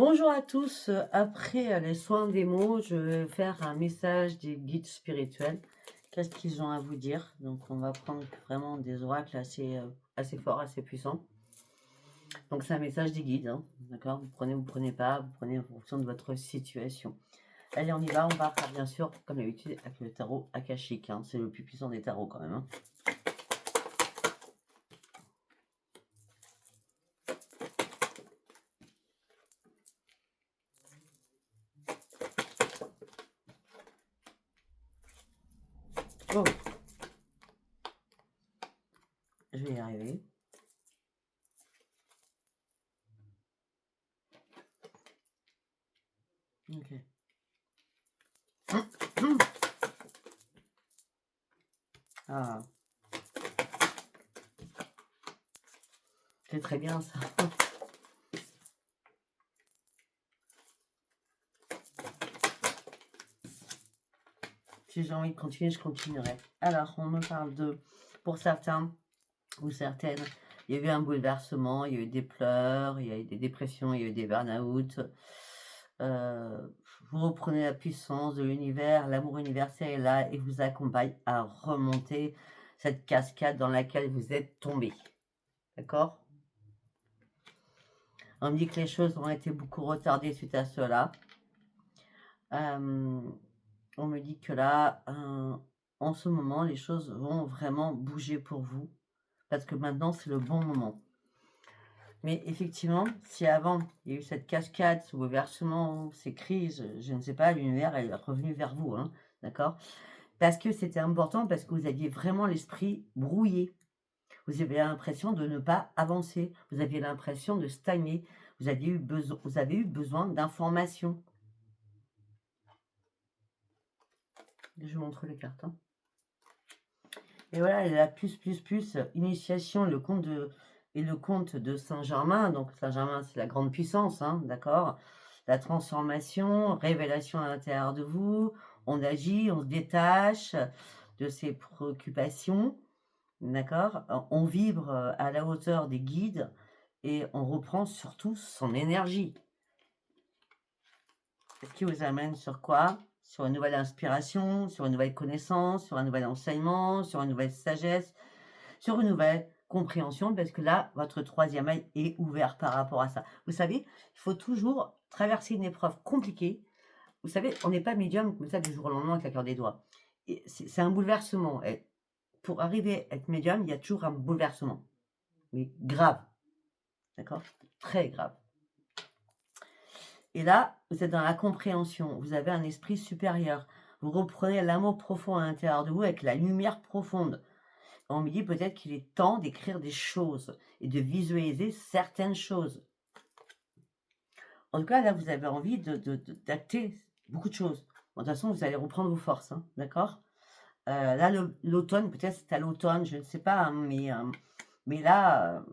Bonjour à tous, après les soins des mots, je vais faire un message des guides spirituels. Qu'est-ce qu'ils ont à vous dire? Donc on va prendre vraiment des oracles assez forts, assez puissants. Donc c'est un message des guides, hein, d'accord? Vous prenez pas, vous prenez en fonction de votre situation. Allez, on y va, on va faire bien sûr, comme d'habitude, avec le tarot akashique, hein. C'est le plus puissant des tarots quand même, hein. Oh, je vais y arriver. Ok. Ah, c'est très bien ça. Si j'ai envie de continuer, je continuerai. Alors, on me parle de, pour certains ou certaines, il y a eu un bouleversement, il y a eu des pleurs, il y a eu des dépressions, il y a eu des burn-out. Euh, vous reprenez la puissance de l'univers, l'amour universel est là et vous accompagne à remonter cette cascade dans laquelle vous êtes tombé. D'accord? On me dit que les choses ont été beaucoup retardées suite à cela. Euh, on me dit que là, en ce moment, les choses vont vraiment bouger pour vous, parce que maintenant, c'est le bon moment. Mais effectivement, si avant, il y a eu cette cascade, ce bouleversement, ces crises, je ne sais pas, l'univers est revenu vers vous, hein, d'accord? Parce que c'était important, parce que vous aviez vraiment l'esprit brouillé. Vous avez l'impression de ne pas avancer. Vous aviez l'impression de stagner. Vous avez eu besoin d'informations. Je vous montre les cartes, hein. Et voilà, la initiation, le conte de Saint-Germain. Donc Saint-Germain, c'est la grande puissance, hein, d'accord? La transformation, révélation à l'intérieur de vous. On agit, on se détache de ses préoccupations, d'accord? On vibre à la hauteur des guides et on reprend surtout son énergie. Ce qui vous amène sur quoi? Sur une nouvelle inspiration, sur une nouvelle connaissance, sur un nouvel enseignement, sur une nouvelle sagesse, sur une nouvelle compréhension, parce que là, votre troisième œil est ouvert par rapport à ça. Vous savez, il faut toujours traverser une épreuve compliquée. Vous savez, on n'est pas médium comme ça du jour au lendemain avec la cœur des doigts. C'est un bouleversement. Et pour arriver à être médium, il y a toujours un bouleversement. Mais grave. D'accord? Très grave. Et là, vous êtes dans la compréhension. Vous avez un esprit supérieur. Vous reprenez l'amour profond à l'intérieur de vous avec la lumière profonde. On me dit peut-être qu'il est temps d'écrire des choses et de visualiser certaines choses. En tout cas, là, vous avez envie d'acter beaucoup de choses. Bon, de toute façon, vous allez reprendre vos forces, hein, d'accord? Là, l'automne, peut-être c'est à l'automne, je ne sais pas, hein, mais là,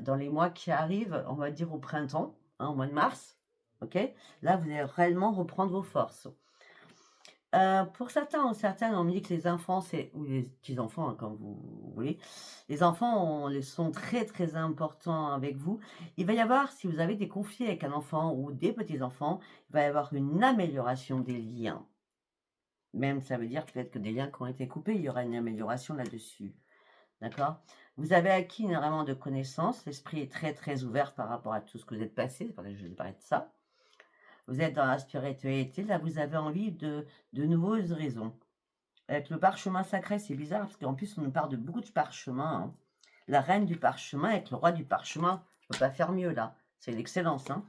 dans les mois qui arrivent, on va dire au printemps, hein, au mois de mars, ok? Là, vous allez réellement reprendre vos forces. Pour certains ou certaines, on me dit que les enfants, ou les petits-enfants, hein, comme vous voulez, les enfants sont très très importants avec vous. Il va y avoir, si vous avez des conflits avec un enfant ou des petits-enfants, il va y avoir une amélioration des liens. Même, ça veut dire peut-être que des liens qui ont été coupés, il y aura une amélioration là-dessus. D'accord? Vous avez acquis énormément de connaissances, l'esprit est très très ouvert par rapport à tout ce que vous êtes passé, c'est pour ça que je vais parler de ça. Vous êtes dans la spiritualité, là vous avez envie de nouveaux horizons. Avec le parchemin sacré, c'est bizarre, parce qu'en plus on nous parle de beaucoup de parchemins, hein. La reine du parchemin avec le roi du parchemin, on ne peut pas faire mieux là, c'est l'excellence, hein.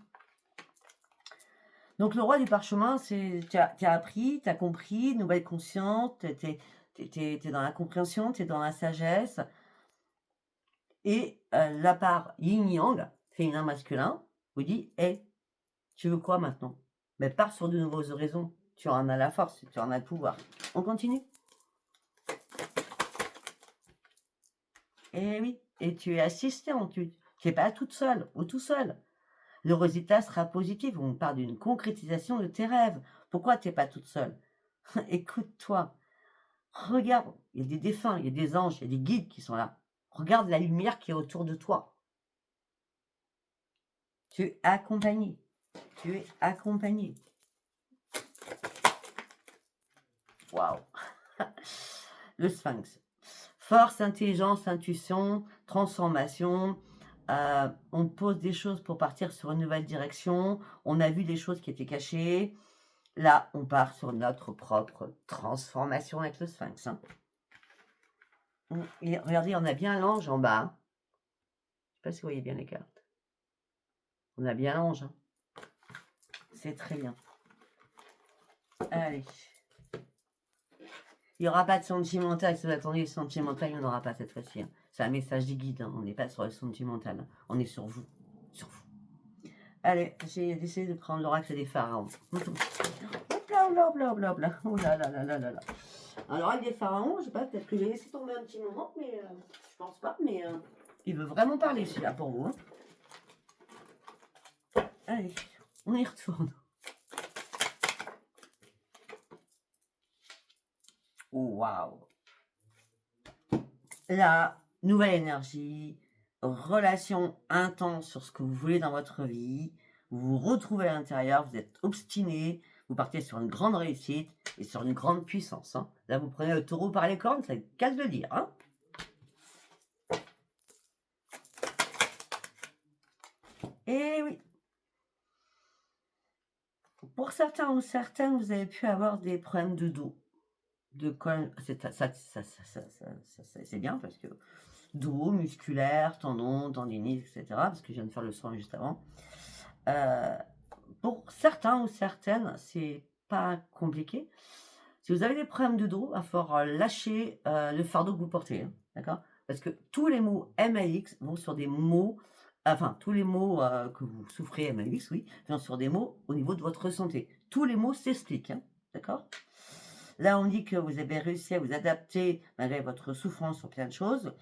Donc le roi du parchemin, c'est tu as appris, tu as compris, nouvelle conscience, t'es dans la compréhension, tu es dans la sagesse. Et la part yin-yang, féminin masculin, vous dit, hé, tu veux quoi maintenant? Mais pars sur de nouveaux horizons. Tu en as la force, tu en as le pouvoir. On continue? Eh oui, et tu es assistant, tu n'es pas toute seule ou tout seul. Le résultat sera positif. On parle d'une concrétisation de tes rêves. Pourquoi tu n'es pas toute seule? Écoute-toi. Regarde, il y a des défunts, il y a des anges, il y a des guides qui sont là. Regarde la lumière qui est autour de toi. Tu es accompagné. Tu es accompagné. Waouh. Le Sphinx. Force, intelligence, intuition, transformation. On pose des choses pour partir sur une nouvelle direction. On a vu des choses qui étaient cachées. Là, on part sur notre propre transformation avec le Sphinx. Hein. Et regardez, on a bien l'ange en bas. Hein. Je ne sais pas si vous voyez bien les cartes. On a bien l'ange. Hein. C'est très bien. Allez. Il n'y aura pas de sentimental. Si vous attendez le sentimental, il n'y en aura pas cette fois-ci. Hein. C'est un message des guides. Hein. On n'est pas sur le sentimental. Hein. On est sur vous. Sur vous. Allez, j'ai essayé de prendre l'oracle des pharaons. Hop là, hop là, hop là, hop là. Oh là là là là là là. Alors, l'oracle des pharaons, je sais pas, peut-être que j'ai laissé tomber un petit moment, mais je pense pas. Mais il veut vraiment parler celui-là pour vous. Hein. Allez, on y retourne. Waouh. La nouvelle énergie, relation intense sur ce que vous voulez dans votre vie, vous vous retrouvez à l'intérieur, vous êtes obstiné, vous partez sur une grande réussite et sur une grande puissance. Hein. Là, vous prenez le taureau par les cornes, c'est le cas de le dire. Hein. Et oui. Pour certains ou certaines, vous avez pu avoir des problèmes de dos. De colonne, c'est bien parce que dos, musculaire, tendons, tendinites, etc. Parce que je viens de faire le soin juste avant. Pour certains ou certaines, c'est pas compliqué. Si vous avez des problèmes de dos, il va falloir lâcher le fardeau que vous portez. Hein, d'accord? Parce que tous les mots MAX vont sur des mots, enfin, tous les mots que vous souffrez MAX, oui, vont sur des mots au niveau de votre santé. Tous les mots s'expliquent. Hein, d'accord? Là, on dit que vous avez réussi à vous adapter malgré votre souffrance sur plein de choses,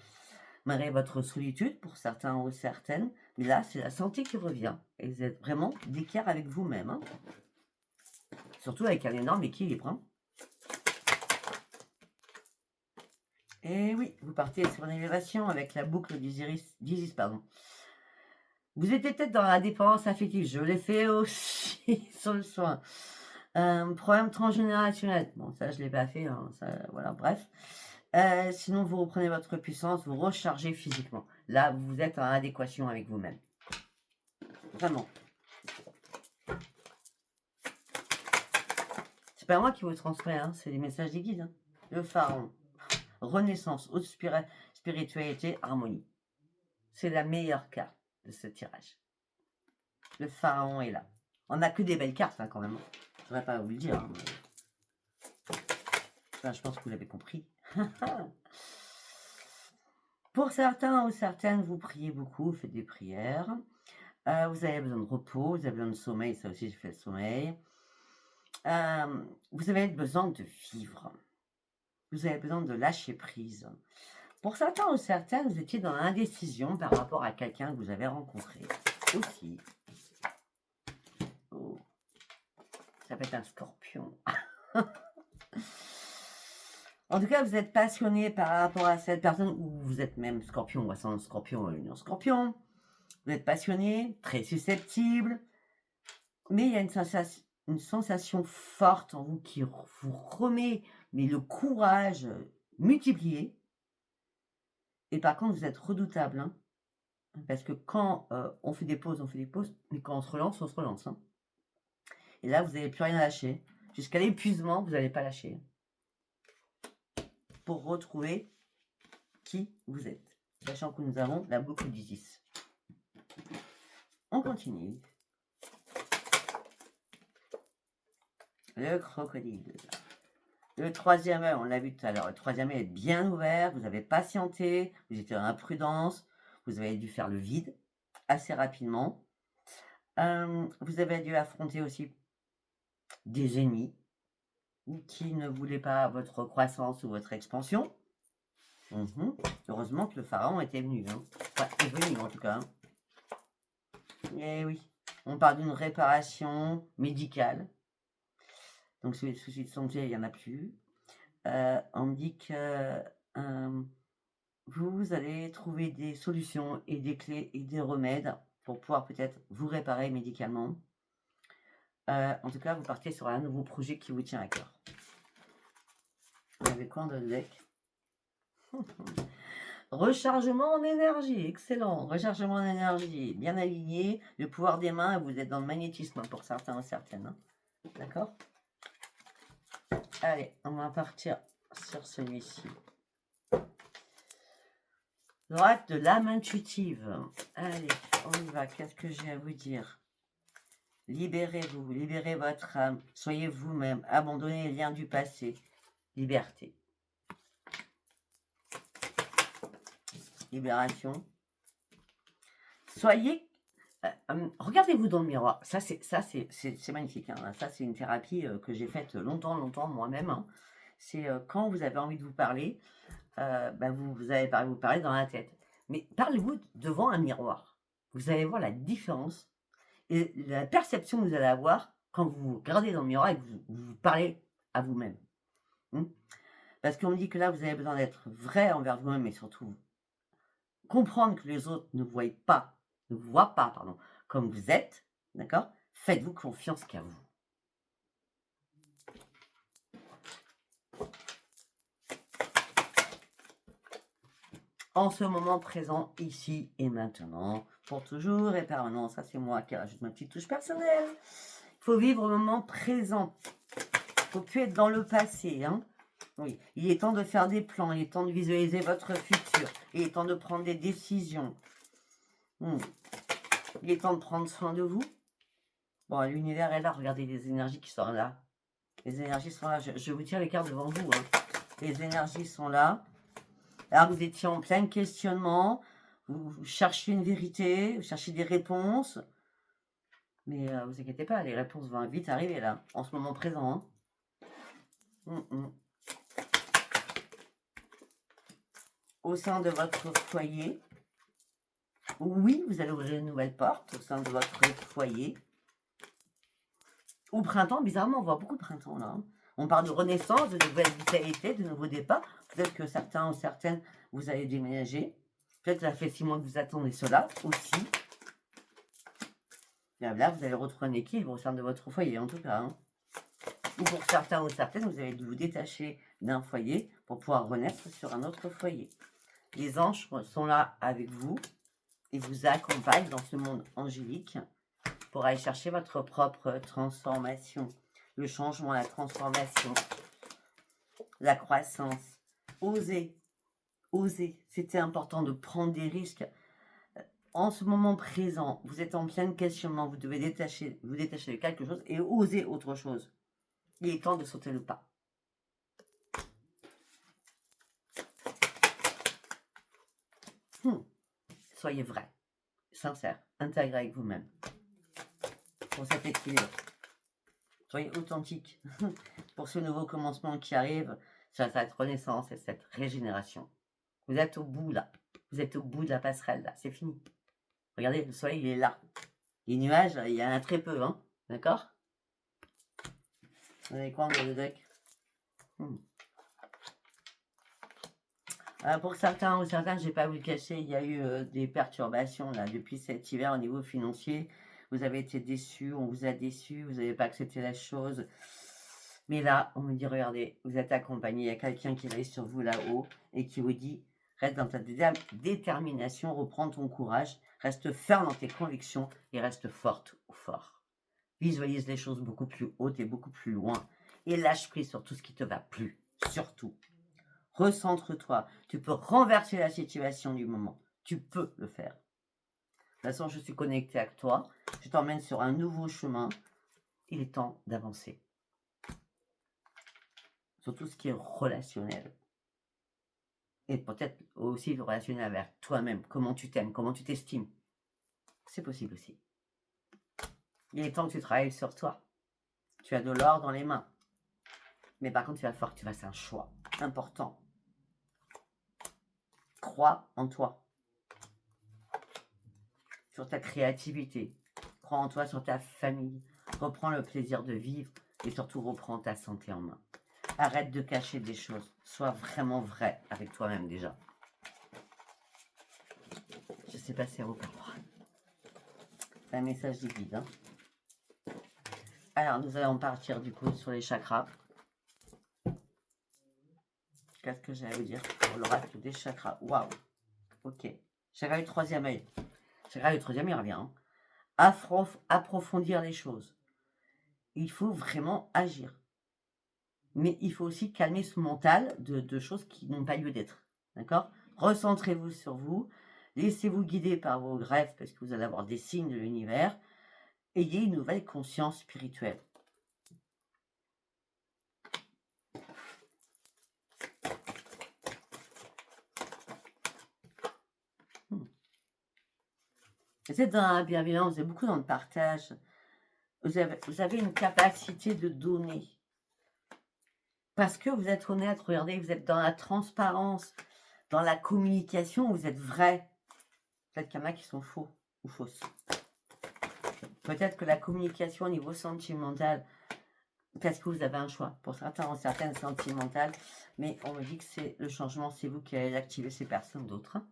malgré votre solitude pour certains ou certaines. Mais là, c'est la santé qui revient. Et vous êtes vraiment d'équerre avec vous-même. Hein. Surtout avec un énorme équilibre. Hein. Et oui, vous partez sur une élévation avec la boucle d'Isis, pardon. Vous étiez peut-être dans la dépendance affective. Je l'ai fait aussi sur le soin. Problème transgénérationnel. Bon, ça, je ne l'ai pas fait. Hein, ça, voilà, bref. Sinon, vous reprenez votre puissance, vous rechargez physiquement. Là, vous êtes en adéquation avec vous-même. Vraiment. C'est pas moi qui vous transmets, hein, c'est les messages des guides. Hein. Le pharaon. Renaissance, haute spiritualité, harmonie. C'est la meilleure carte de ce tirage. Le pharaon est là. On n'a que des belles cartes, hein, quand même. Je ne voudrais pas vous le dire. Hein, mais... enfin, je pense que vous l'avez compris. Pour certains ou certaines, vous priez beaucoup, vous faites des prières. Vous avez besoin de repos, vous avez besoin de sommeil, ça aussi, je fais le sommeil. Vous avez besoin de vivre. Vous avez besoin de lâcher prise. Pour certains ou certaines, vous étiez dans l'indécision par rapport à quelqu'un que vous avez rencontré. Aussi. Oh. Ça peut être un scorpion. En tout cas, vous êtes passionné par rapport à cette personne, ou vous êtes même scorpion, ou ascendant scorpion, ou union scorpion. Vous êtes passionné, très susceptible, mais il y a une sensation forte en vous qui vous remet mais le courage multiplié. Et par contre, vous êtes redoutable. Hein, parce que quand on fait des pauses, mais quand on se relance, on se relance. Hein. Et là, vous n'allez plus rien lâcher. Jusqu'à l'épuisement, vous n'allez pas lâcher. Pour retrouver qui vous êtes. Sachant que nous avons la boucle d'Isis. On continue. Le crocodile. Le troisième œil, on l'a vu tout à l'heure, le troisième œil est bien ouvert, vous avez patienté, vous étiez dans l'imprudence, vous avez dû faire le vide assez rapidement. Vous avez dû affronter aussi des ennemis qui ne voulaient pas votre croissance ou votre expansion. Heureusement que le pharaon était venu. Hein. Enfin, est venu en tout cas. Hein. Et oui, on parle d'une réparation médicale. Donc, sur les soucis de santé, il n'y en a plus. On me dit que vous allez trouver des solutions et des clés et des remèdes pour pouvoir peut-être vous réparer médicalement. En tout cas, vous partez sur un nouveau projet qui vous tient à cœur. Vous avez quoi dans le deck? Rechargement en énergie, excellent. Rechargement en énergie, bien aligné. Le pouvoir des mains, vous êtes dans le magnétisme pour certains ou certaines. Hein. D'accord? Allez, on va partir sur celui-ci. Droite de l'âme intuitive. Allez, on y va. Qu'est-ce que j'ai à vous dire? Libérez-vous, libérez votre âme. Soyez vous-même. Abandonnez les liens du passé. Liberté. Libération. Soyez... regardez-vous dans le miroir. Ça, c'est magnifique. Hein. Ça, c'est une thérapie que j'ai faite longtemps moi-même. Hein. C'est quand vous avez envie de vous parler, vous allez vous parler dans la tête. Mais parlez-vous devant un miroir. Vous allez voir la différence et la perception que vous allez avoir quand vous vous regardez dans le miroir et que vous parlez à vous-même. Parce qu'on me dit que là, vous avez besoin d'être vrai envers vous-même et surtout comprendre que les autres ne vous voient pas, comme vous êtes, d'accord? Faites-vous confiance qu'à vous. En ce moment présent, ici et maintenant, pour toujours et permanent. Ça, c'est moi qui rajoute ma petite touche personnelle. Il faut vivre le moment présent. Il ne faut plus être dans le passé. Hein. Oui, il est temps de faire des plans. Il est temps de visualiser votre futur. Il est temps de prendre des décisions. Il est temps de prendre soin de vous. Bon, l'univers est là. Regardez les énergies qui sont là. Les énergies sont là. Je vous tire les cartes devant vous. Hein. Les énergies sont là. Alors, vous étiez en plein questionnement. Vous cherchez une vérité. Vous cherchez des réponses. Mais vous inquiétez pas, les réponses vont vite arriver là, en ce moment présent. Hein. Au sein de votre foyer. Oui, vous allez ouvrir une nouvelle porte au sein de votre foyer. Au printemps, bizarrement, on voit beaucoup de printemps là. Hein. On parle de renaissance, de nouvelle vitalité, de nouveaux départs. Peut-être que certains ou certaines, vous allez déménager. Peut-être que ça fait 6 mois que vous attendez cela aussi. Là, vous allez retrouver un équilibre au sein de votre foyer, en tout cas. Hein. Ou pour certains ou certaines, vous allez vous détacher d'un foyer pour pouvoir renaître sur un autre foyer. Les anges sont là avec vous et vous accompagnent dans ce monde angélique pour aller chercher votre propre transformation. Le changement, la transformation, la croissance. Osez. C'était important de prendre des risques. En ce moment présent, vous êtes en plein questionnement, vous devez vous détacher de quelque chose et oser autre chose. Il est temps de sauter le pas. Soyez vrai, sincère, intégré avec vous-même. Pour cet équilibre. Soyez authentique. Pour ce nouveau commencement qui arrive, sur cette renaissance et cette régénération. Vous êtes au bout là. Vous êtes au bout de la passerelle là. C'est fini. Regardez, le soleil il est là. Les nuages, il y en a très peu, hein. D'accord? Vous avez quoi dans le deck? Pour certains ou certaines, je ne vais pas vous le cacher, il y a eu des perturbations là depuis cet hiver au niveau financier. Vous avez été déçus, on vous a déçus, vous n'avez pas accepté la chose. Mais là, on me dit, regardez, vous êtes accompagné, il y a quelqu'un qui veille sur vous là-haut et qui vous dit, reste dans ta détermination, reprends ton courage, reste ferme dans tes convictions et reste forte ou fort. Visualise les choses beaucoup plus hautes et beaucoup plus loin et lâche prise sur tout ce qui ne te va plus, surtout. Recentre-toi. Tu peux renverser la situation du moment. Tu peux le faire. De toute façon, je suis connecté avec toi. Je t'emmène sur un nouveau chemin. Il est temps d'avancer. Sur tout ce qui est relationnel. Et peut-être aussi le relationnel avec toi-même. Comment tu t'aimes, comment tu t'estimes. C'est possible aussi. Il est temps que tu travailles sur toi. Tu as de l'or dans les mains. Mais par contre, tu vas faire que tu fasses un choix important. Crois en toi. Sur ta créativité. Crois en toi, sur ta famille. Reprends le plaisir de vivre et surtout reprends ta santé en main. Arrête de cacher des choses. Sois vraiment vrai avec toi-même déjà. Je sais pas si ça vous parlera. C'est un message du guide. Hein. Alors, nous allons partir du coup sur les chakras. Qu'est-ce que j'ai à vous dire pour l'oracle des chakras? Waouh. Ok. Chakra du troisième œil. Chakra du troisième, il revient. Hein. Approfondir les choses. Il faut vraiment agir. Mais il faut aussi calmer ce mental de choses qui n'ont pas lieu d'être. D'accord? Recentrez-vous sur vous. Laissez-vous guider par vos rêves parce que vous allez avoir des signes de l'univers. Ayez une nouvelle conscience spirituelle. Vous êtes dans la bienveillance, vous êtes beaucoup dans le partage. Vous avez une capacité de donner. Parce que vous êtes honnête, regardez, vous êtes dans la transparence, dans la communication, vous êtes vrai. Peut-être qu'il y en a qui sont faux ou fausses. Peut-être que la communication au niveau sentimental, parce que vous avez un choix. Pour certains, certaines sentimentales, mais on me dit que c'est le changement, c'est vous qui allez l'activer, c'est personne d'autre. Hein.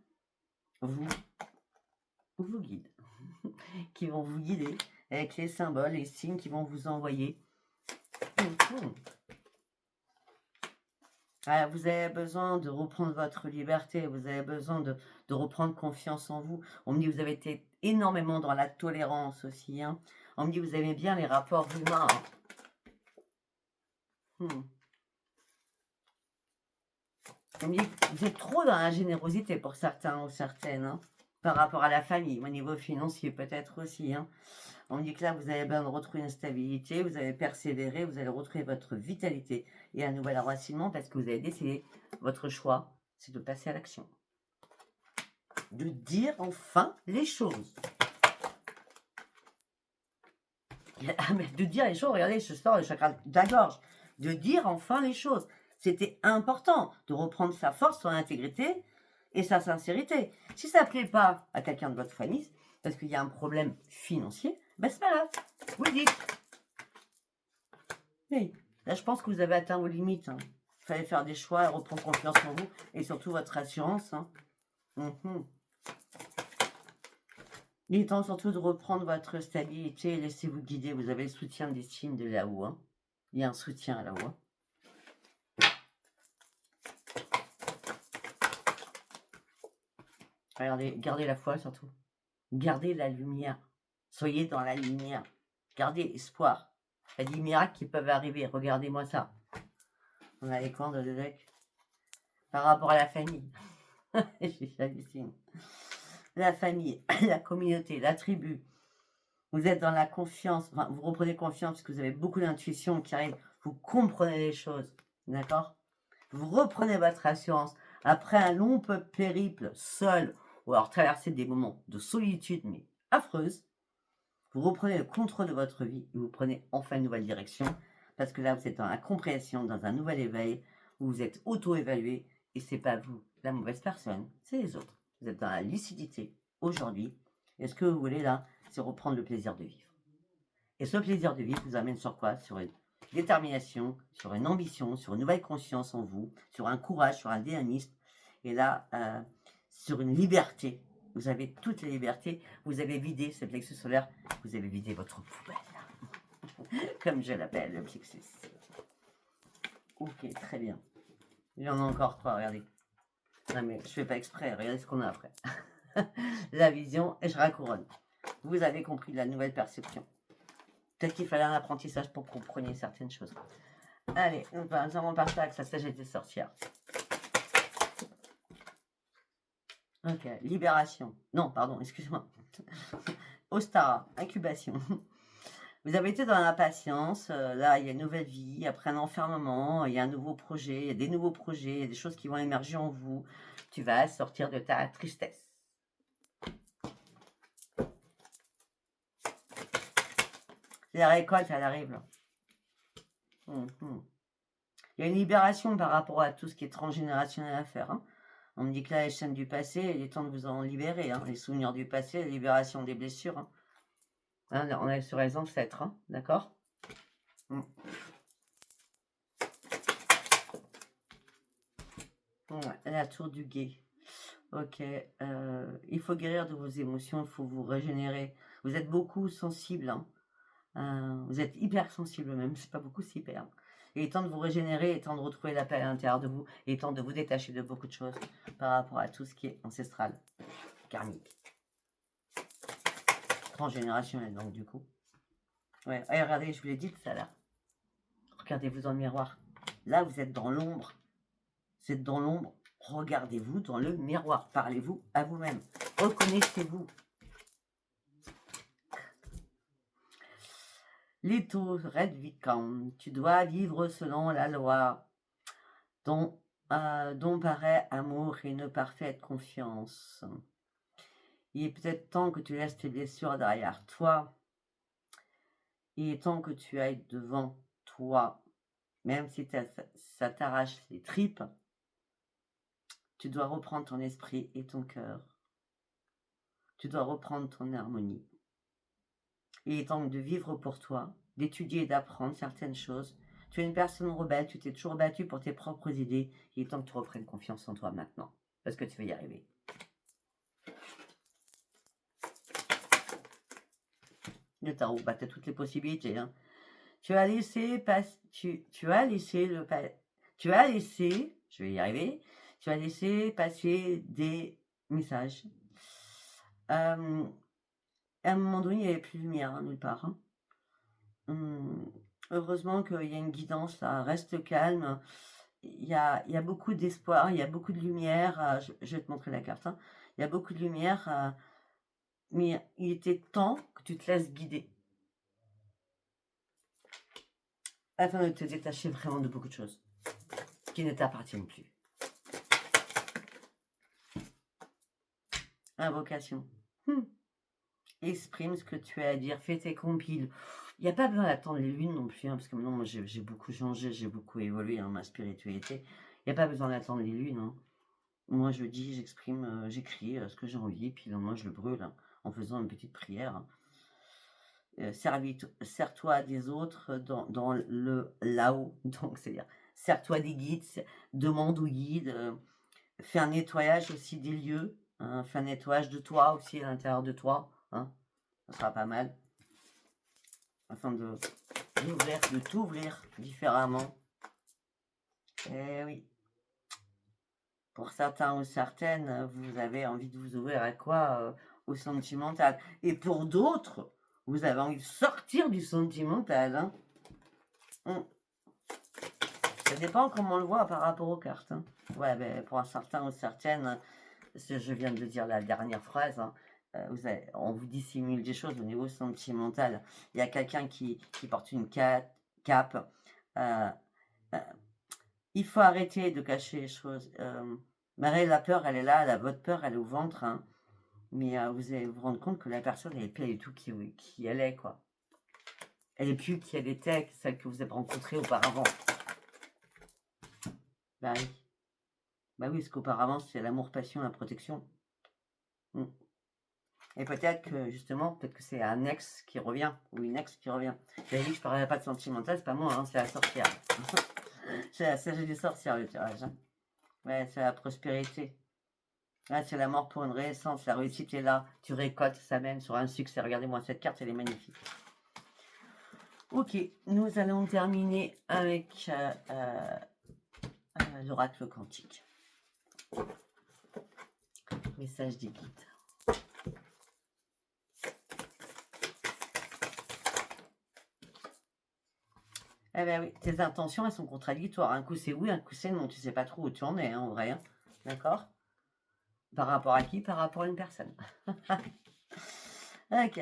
Vous guide, qui vont vous guider avec les symboles, les signes qui vont vous envoyer. Vous avez besoin de reprendre votre liberté, vous avez besoin de reprendre confiance en vous. On me dit que vous avez été énormément dans la tolérance aussi. Hein. On me dit que vous aimez bien les rapports humains. Hein. On me dit que vous êtes trop dans la générosité pour certains ou certaines. Hein, par rapport à la famille, au niveau financier peut-être aussi. Hein. On me dit que là, vous avez besoin de retrouver une stabilité, vous allez persévérer, vous allez retrouver votre vitalité et un nouvel enracinement parce que vous avez décidé, votre choix, c'est de passer à l'action. De dire enfin les choses. De dire les choses, regardez, je sors le chakra de la gorge. De dire enfin les choses. C'était important de reprendre sa force, son intégrité et sa sincérité. Si ça ne plaît pas à quelqu'un de votre famille, parce qu'il y a un problème financier, ben c'est pas grave. Vous le dites. Oui. Là, je pense que vous avez atteint vos limites. Hein. Il fallait faire des choix et reprendre confiance en vous et surtout votre assurance. Hein. Il est temps surtout de reprendre votre stabilité et laissez-vous guider. Vous avez le soutien des signes de là-haut. Hein. Il y a un soutien là-haut. Hein. Regardez, gardez la foi surtout. Gardez la lumière. Soyez dans la lumière. Gardez espoir. Il y a des miracles qui peuvent arriver. Regardez-moi ça. On a les coins de deck. Par rapport à la famille. J'hallucine. La famille, la communauté, la tribu. Vous êtes dans la confiance. Enfin, vous reprenez confiance parce que vous avez beaucoup d'intuition qui arrive. Vous comprenez les choses. D'accord? Vous reprenez votre assurance. Après un long périple seul, ou alors traverser des moments de solitude, mais affreuse, vous reprenez le contrôle de votre vie et vous prenez enfin une nouvelle direction. Parce que là, vous êtes dans la compréhension, dans un nouvel éveil, où vous êtes auto-évalué et c'est pas vous, la mauvaise personne, c'est les autres. Vous êtes dans la lucidité aujourd'hui. Et ce que vous voulez là, c'est reprendre le plaisir de vivre. Et ce plaisir de vivre vous amène sur quoi? Sur une détermination, sur une ambition, sur une nouvelle conscience en vous, sur un courage, sur un dynamisme. Et là, sur une liberté. Vous avez toutes les libertés. Vous avez vidé ce plexus solaire. Vous avez vidé votre poubelle. Comme je l'appelle, le plexus. Ok, très bien. Il y en a encore trois, regardez. Non mais je fais pas exprès, regardez ce qu'on a après. La vision, et je racouronne. Vous avez compris la nouvelle perception. Peut-être qu'il fallait un apprentissage pour que vous compreniez certaines choses. Allez, nous allons partir avec sa sagesse des sorcières. Ok, libération. Non, pardon, excuse-moi. Ostara, incubation. Vous avez été dans l'impatience, là il y a une nouvelle vie, après un enfermement, il y a un nouveau projet, il y a des nouveaux projets, il y a des choses qui vont émerger en vous. Tu vas sortir de ta tristesse. La récolte, elle arrive là. Il y a une libération par rapport à tout ce qui est transgénérationnel à faire. Hein. On me dit que là, les chaînes du passé, il est temps de vous en libérer. Hein. Les souvenirs du passé, la libération des blessures. Hein. Hein, on est sur les ancêtres, hein, d'accord? La tour du guet. Ok. Il faut guérir de vos émotions, il faut vous régénérer. Vous êtes beaucoup sensible. Hein. Vous êtes hyper sensible même, c'est pas beaucoup, c'est hyper. Il est temps de vous régénérer, il est temps de retrouver la paix à l'intérieur de vous, il est temps de vous détacher de beaucoup de choses par rapport à tout ce qui est ancestral, karmique. Transgénérationnel donc du coup. Ouais, et regardez, je vous l'ai dit tout à l'heure. Regardez-vous dans le miroir. Là, vous êtes dans l'ombre. Vous êtes dans l'ombre. Regardez-vous dans le miroir. Parlez-vous à vous-même. Reconnaissez-vous. Les taux, Red Vicam, tu dois vivre selon la loi dont paraît amour et une parfaite confiance. Il est peut-être temps que tu laisses tes blessures derrière toi. Il est temps que tu ailles devant toi. Même si ça t'arrache les tripes, tu dois reprendre ton esprit et ton cœur. Tu dois reprendre ton harmonie. Il est temps de vivre pour toi, d'étudier et d'apprendre certaines choses. Tu es une personne rebelle, tu t'es toujours battue pour tes propres idées. Il est temps que tu reprennes confiance en toi maintenant, parce que tu vas y arriver. Le tarot, bah, tu as toutes les possibilités. Hein. Tu as laissé, je vais y arriver, tu as laissé passer des messages. À un moment donné, il n'y avait plus de lumière, hein, nulle part. Hein. Heureusement qu'il y a une guidance là, reste calme. Il y a beaucoup d'espoir, il y a beaucoup de lumière. Je vais te montrer la carte. Hein. Il y a beaucoup de lumière, mais il était temps que tu te laisses guider. Afin de te détacher vraiment de beaucoup de choses qui ne t'appartiennent plus. Invocation. Exprime ce que tu as à dire, fais tes compiles. Il n'y a pas besoin d'attendre les lunes non plus, hein, parce que maintenant, moi, j'ai beaucoup changé, j'ai beaucoup évolué dans ma spiritualité. Il n'y a pas besoin d'attendre les lunes. Hein. Moi, je dis, j'exprime, j'écris ce que j'ai envie, puis moi, je le brûle hein, en faisant une petite prière. Sers-toi des autres dans le là-haut, donc c'est-à-dire, sers-toi des guides, demande aux guides, fais un nettoyage aussi des lieux, hein, fais un nettoyage de toi aussi à l'intérieur de toi, hein, ça sera pas mal, afin de t'ouvrir différemment. Eh oui. Pour certains ou certaines, vous avez envie de vous ouvrir à quoi? Au sentimental. Et pour d'autres, vous avez envie de sortir du sentimental. Hein. Ça dépend comment on le voit par rapport aux cartes. Hein. Ouais, ben, pour un certain ou certaines, je viens de dire la dernière phrase, hein, on vous dissimule des choses au niveau sentimental. Il y a quelqu'un qui porte une cape. Il faut arrêter de cacher les choses. La peur, elle est là, votre peur, elle est au ventre. Hein. Mais vous allez vous rendre compte que la personne, elle n'est pas du tout qui elle est, quoi. Elle n'est plus qui elle était, celle que vous avez rencontrée auparavant. Bah oui. Bah oui, parce qu'auparavant, c'est l'amour, passion, la protection. Et peut-être que, justement, peut-être que c'est un ex qui revient, ou une ex qui revient. J'avais dit que je ne parlerais pas de sentimental, c'est pas moi, hein, c'est la sorcière. C'est la sagesse des sorcières, le tirage. Hein. Ouais, c'est la prospérité. Là, c'est la mort pour une réessence. La réussite est là. Tu récoltes, ça mène sur un succès. Regardez-moi cette carte, elle est magnifique. Ok, nous allons terminer avec l'oracle quantique. Message des guides. Eh bien oui, tes intentions, elles sont contradictoires. Un coup c'est oui, un coup c'est non. Tu sais pas trop où tu en es, hein, en vrai. Hein. D'accord? Par rapport à qui? Par rapport à une personne. Ok.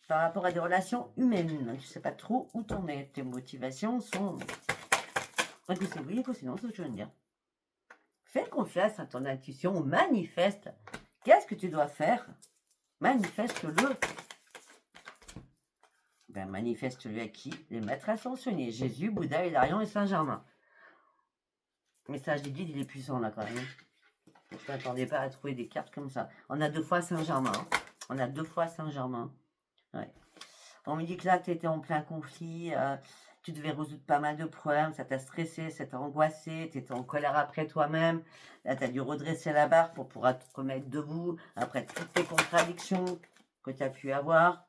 Par rapport à des relations humaines. Tu sais pas trop où tu en es. Tes motivations sont... Un coup c'est oui, un coup c'est non, c'est ce que je viens de dire. Fais confiance à ton intuition, manifeste. Qu'est-ce que tu dois faire? Manifeste-le. Ben, manifeste-le à qui? Les maîtres ascensionnés. Jésus, Bouddha, Hilarion et Saint-Germain. Le message des guides, il est puissant là quand même. Je ne m'attendais pas à trouver des cartes comme ça. On a 2 fois Saint-Germain. On a 2 fois Saint-Germain. Ouais. On me dit que là, tu étais en plein conflit. Tu devais résoudre pas mal de problèmes. Ça t'a stressé, ça t'a angoissé. Tu étais en colère après toi-même. Là, tu as dû redresser la barre pour pouvoir te remettre debout après toutes tes contradictions que tu as pu avoir.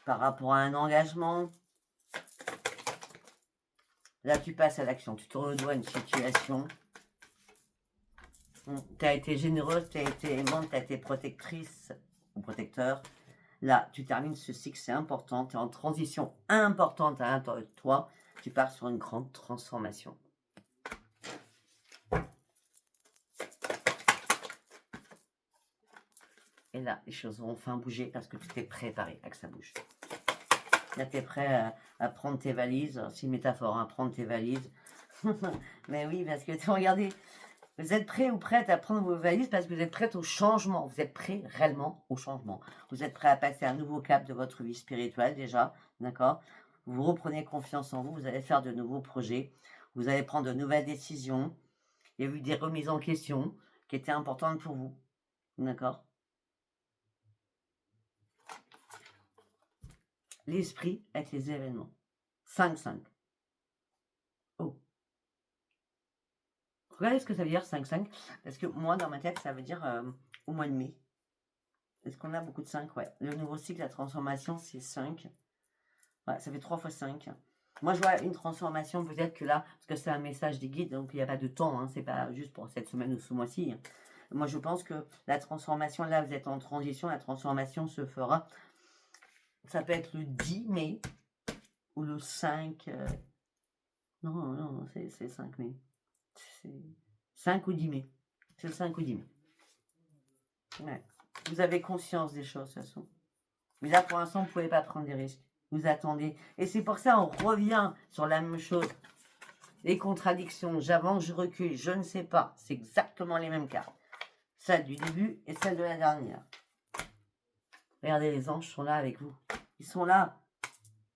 par rapport à un engagement. Là, tu passes à l'action. Tu te redois une situation. Tu as été généreuse, tu as été aimante, tu as été protectrice ou protecteur. Là, tu termines ce cycle, c'est important. Tu es en transition importante à l'intérieur de toi. Tu pars sur une grande transformation. Et là, les choses vont enfin bouger parce que tu t'es préparé à que ça bouge. Là, tu es prêt à prendre tes valises. C'est une métaphore, hein, prendre tes valises. Mais oui, parce que regardez, vous êtes prêt ou prête à prendre vos valises parce que vous êtes prête au changement. Vous êtes prêt réellement au changement. Vous êtes prêt à passer un nouveau cap de votre vie spirituelle déjà, d'accord? Vous reprenez confiance en vous, vous allez faire de nouveaux projets, vous allez prendre de nouvelles décisions. Il y a eu des remises en question qui étaient importantes pour vous, d'accord? L'esprit avec les événements. 5-5. Oh. Regardez ce que ça veut dire 5-5. Parce que moi, dans ma tête, ça veut dire au mois de mai. Est-ce qu'on a beaucoup de 5? Ouais. Le nouveau cycle, la transformation, c'est 5. Ouais, ça fait 3 fois 5. Moi, je vois une transformation, peut-être que là, parce que c'est un message des guides, donc il n'y a pas de temps, hein, c'est pas juste pour cette semaine ou ce mois-ci. Moi, je pense que la transformation, là, vous êtes en transition, la transformation se fera. Ça peut être le 10 mai ou le 5. Non, non, c'est 5 mai. C'est 5 ou 10 mai. C'est le 5 ou 10 mai. Ouais. Vous avez conscience des choses, de toute façon. Mais là, pour l'instant, vous ne pouvez pas prendre des risques. Vous attendez. Et c'est pour ça on revient sur la même chose. Les contradictions, j'avance, je recule, je ne sais pas. C'est exactement les mêmes cartes. Celle du début et celle de la dernière. Regardez, les anges sont là avec vous. Ils sont là.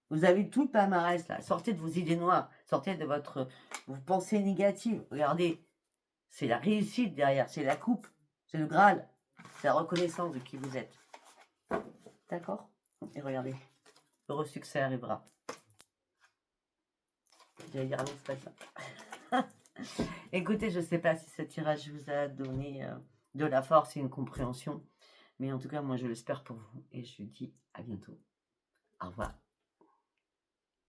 Vous avez tout le palmarès là. Sortez de vos idées noires. Sortez de vos pensées négatives. Regardez. C'est la réussite derrière. C'est la coupe. C'est le Graal. C'est la reconnaissance de qui vous êtes. D'accord? Et regardez. Heureux succès arrivera. J'allais dire non, c'est pas ça. Écoutez, je ne sais pas si ce tirage vous a donné de la force et une compréhension. Mais en tout cas, moi, je l'espère pour vous. Et je vous dis à bientôt. Au revoir.